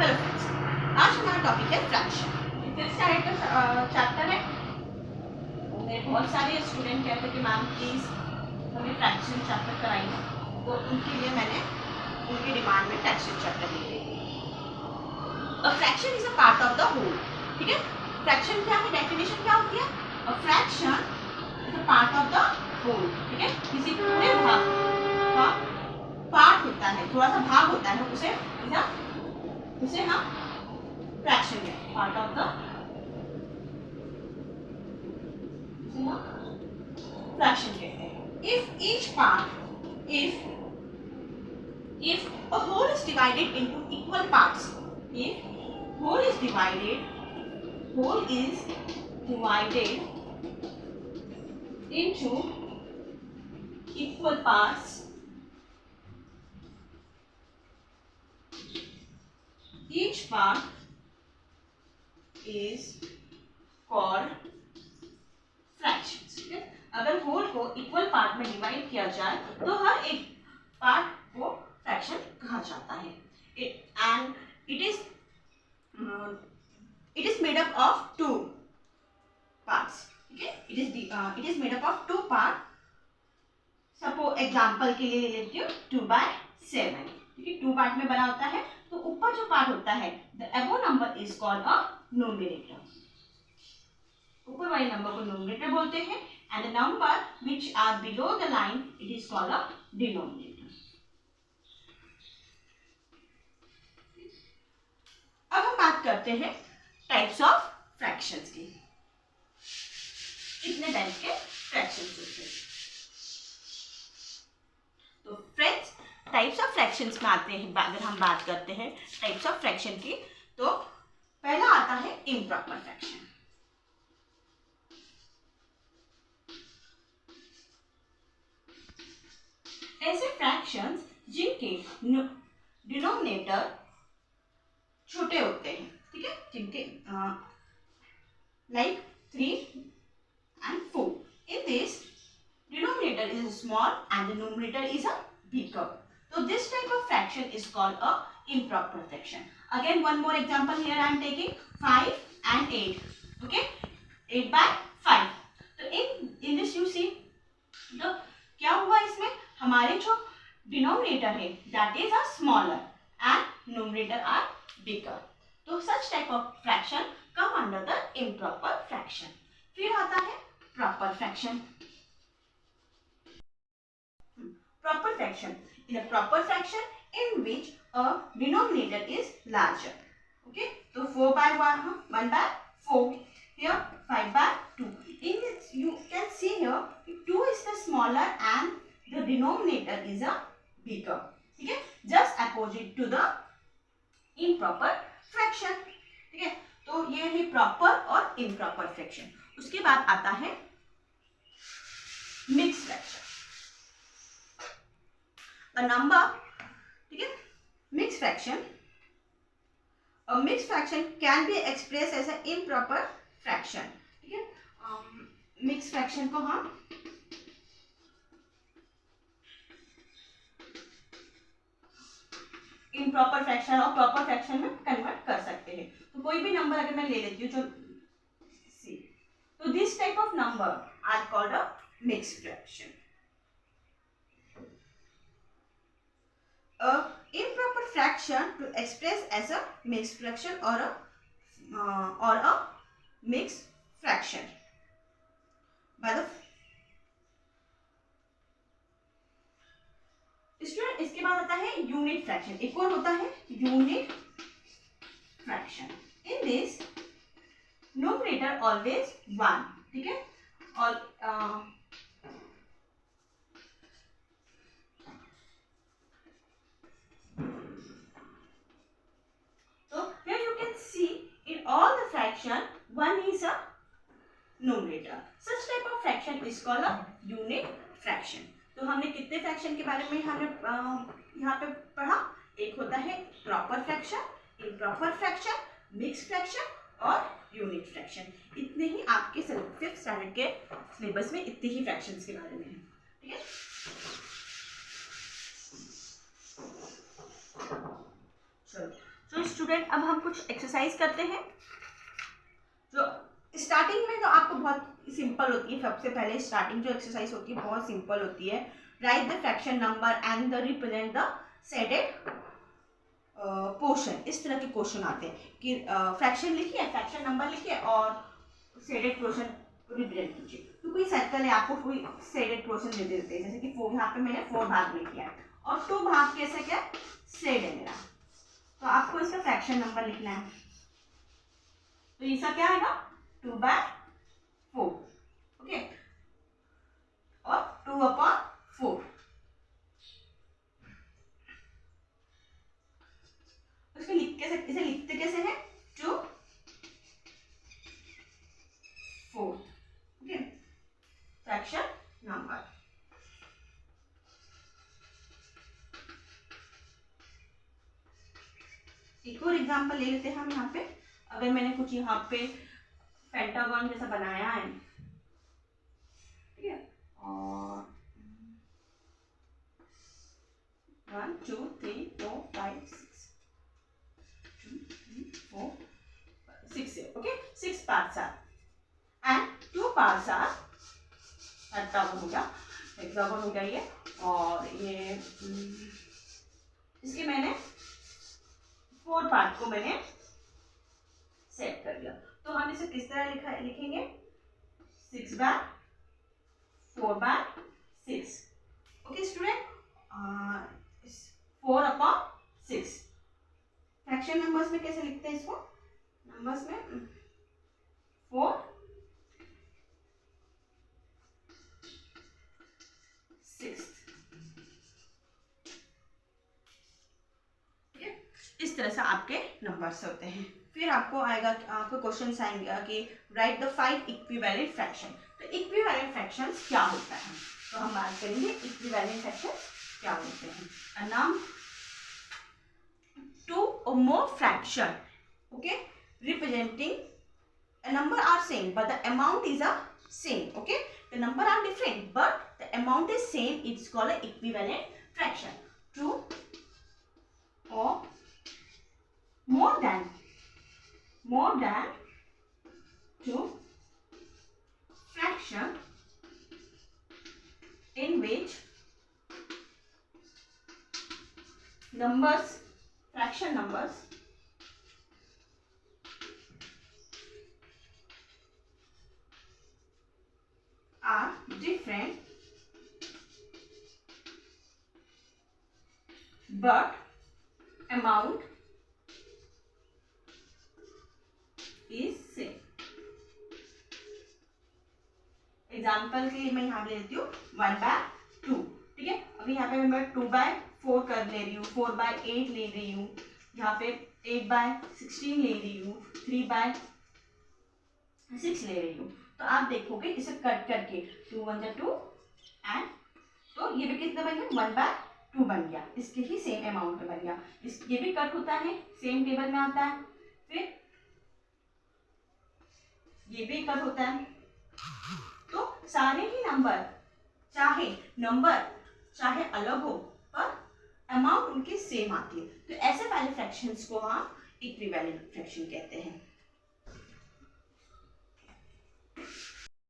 Hello friends, आज हमारा topic है फ्रैक्शन। फिफ्थ स्टैंडर्ड का चैप्टर है। मेरे बहुत सारे स्टूडेंट कहते हैं कि मैम प्लीज़ हमें फ्रैक्शन चैप्टर कराइए, तो उनके लिए मैंने उनकी डिमांड में फ्रैक्शन चैप्टर ले ली। A fraction is a part of the whole. ठीक है, फ्रैक्शन क्या है, डेफिनेशन क्या होती है? A fraction is a part of the whole. ठीक है, किसी पूरे भाग का पार्ट होता है, थोड़ा सा भाग होता है, उसे हम फ्रैक्शन में पार्ट ऑफ द फ्रैक्शन कहते हैं। If a whole is divided into equal parts, if whole is divided into equal parts, each part is called fractions. ठीक है, अगर होल को इक्वल पार्ट में डिवाइड किया जाए तो हर एक पार्ट को फ्रैक्शन कहा जाता है। It is made up of two parts. ठीक है, it is made up of two parts. Suppose example के लिए ले लेती हूँ 2/7। ठीक है, 2 पार्ट में बना होता है, तो ऊपर जो पार्ट होता है the above number is called a numerator. ऊपर वाले नंबर को न्यूमरेटर बोलते हैं and the number which are below the line it is called a denominator. अब हम बात करते हैं टाइप्स ऑफ फ्रैक्शंस की। कितने टाइप के फ्रैक्शंस होते हैं? तो फ्रेंड्स, टाइप्स ऑफ फ्रैक्शंस में आते हैं। अगर हम बात करते हैं टाइप्स ऑफ फ्रैक्शन की, तो पहला आता है इम्प्रॉपर फ्रैक्शन। ऐसे फ्रैक्शंस जिनके डिनोमिनेटर छोटे होते हैं। ठीक है, जिनके like 3 and 4. In this, denominator is small and the numerator is a bigger. So this type of fraction is called a improper fraction. Again, one more example here I am taking 5 and 8. Okay, 8/5. तो in this you see, तो क्या हुआ इसमें? हमारे जो denominator है that is a smaller and numerator are bigger. तो such type of fraction come under the improper fraction. फिर आता है proper fraction. Proper fraction. In a proper fraction in which a denominator is larger. Okay, so 4/1/4. Here 5/2. In this you can see here 2 is the smaller and the denominator is a bigger. ठीक है, just opposite to the improper fraction. ठीक है, तो ये है proper और improper fraction. उसके बाद आता है मिक्स फ्रैक्शन। A number, ठीक है, mix fraction, a mixed fraction can be expressed as an improper fraction. ठीक है, मिक्स फ्रैक्शन को हम इम्प्रॉपर फ्रैक्शन और प्रॉपर फ्रैक्शन में कन्वर्ट कर सकते हैं। तो कोई भी नंबर अगर मैं ले लेती हूँ जो सी, तो this type of number are called a mixed fraction. A improper fraction to express as a mixed fraction or a mixed fraction by the student. इसके बाद आता है यूनिट फ्रैक्शन। एक और होता है unit fraction. In this numerator always 1। ठीक है, और so here you can see in all the fraction 1 is a numerator. Such type of fraction is called a unit fraction. तो हमने कितने फ्रैक्शन के बारे में हमने यहाँ पे पढ़ा? एक होता है proper fraction, improper fraction, mix fraction और यूनिट फ्रैक्शन। इतने ही आपके 5th स्टैंडर्ड के सिलेबस में इतने ही फ्रैक्शंस के बारे में है। ठीक है, चलो तो स्टूडेंट अब हम कुछ एक्सरसाइज करते हैं। जो स्टार्टिंग में तो आपको बहुत सिंपल होती है, सबसे पहले स्टार्टिंग जो एक्सरसाइज होती है बहुत सिंपल होती है। Right the fraction number and the represent the shaded portion. इस तरह के क्वेश्चन आते हैं कि फ्रैक्शन लिखिए, फ्रैक्शन नंबर लिखिए और सेडेड पोर्शन रिप्रेजेंट कीजिए। तो कोई सर्कल है, आपको कोई सेडेड पोर्शन दे देते हैं, जैसे कि यहाँ पे मैंने 4 भाग में किया है और 2 भाग कैसे क्या सेड है मेरा, तो आपको इसका फ्रैक्शन नंबर लिखना है। तो इसका क्या आएगा 2/4, ओके, और 2/4। इसको इसे लिखते कैसे हैं 2/4, ओके, फ्रैक्शन नंबर। एक और एग्जांपल ले लेते हैं हम यहाँ पे। अगर मैंने कुछ यहाँ पे पेंटागन जैसा बनाया है, ठीक है, और 1 2 3 4 5 6 2 3 4 6 है, okay, 6 parts are and 2 parts are pentagon हो गया, हेक्सागन हो गया ये, और ये इसके मैंने 4 पार्ट को मैंने सेट कर लिया। तो हम इसे किस तरह लिखेंगे 6/4/6, ओके स्टूडेंट, 4/6। फ्रैक्शन नंबर्स में कैसे लिखते हैं इसको, नंबर्स में 4 6, इस तरह से आपके नंबर्स होते हैं। फिर आपको आएगा, आपको क्वेश्चन आएंगे कि राइट द 5 इक्विवेलेंट फ्रैक्शन। तो इक्विवेलेंट फ्रैक्शंस क्या होता है, तो हम बात करेंगे इक्विवेलेंट फ्रैक्शंस क्या होते हैं। A number 2 or more fraction, okay, representing a number are same but the amount is a same, okay, the number are different but the amount is same, it's called a equivalent fraction. 2 or more than 2 fraction in which numbers, fraction numbers are different but amount is same. Example के लिए मैं यहाँ ले लेती हूँ 1/2, ठीक है। अभी यहाँ पे मैं 2/4 कर ले रही हूँ, 4/8 ले रही हूँ, यहाँ पे 8/16 ले रही हूँ, 3/6 ले रही हूँ। तो आप देखोगे इसे कट करके 2 1 2 एंड तो ये भी कितना बन गया 1/2 बन गया, इसके ही सेम अमाउंट में बन गया। ये भी कट होता है, सेम टेबल में आता है। फिर ये भी कट होता है। तो सारे ही नंबर चाहे अलग हो पर अमाउंट उनकी सेम आती है, तो ऐसे वाले फ्रैक्शंस को हम इक्विवेलेंट फ्रैक्शन कहते हैं।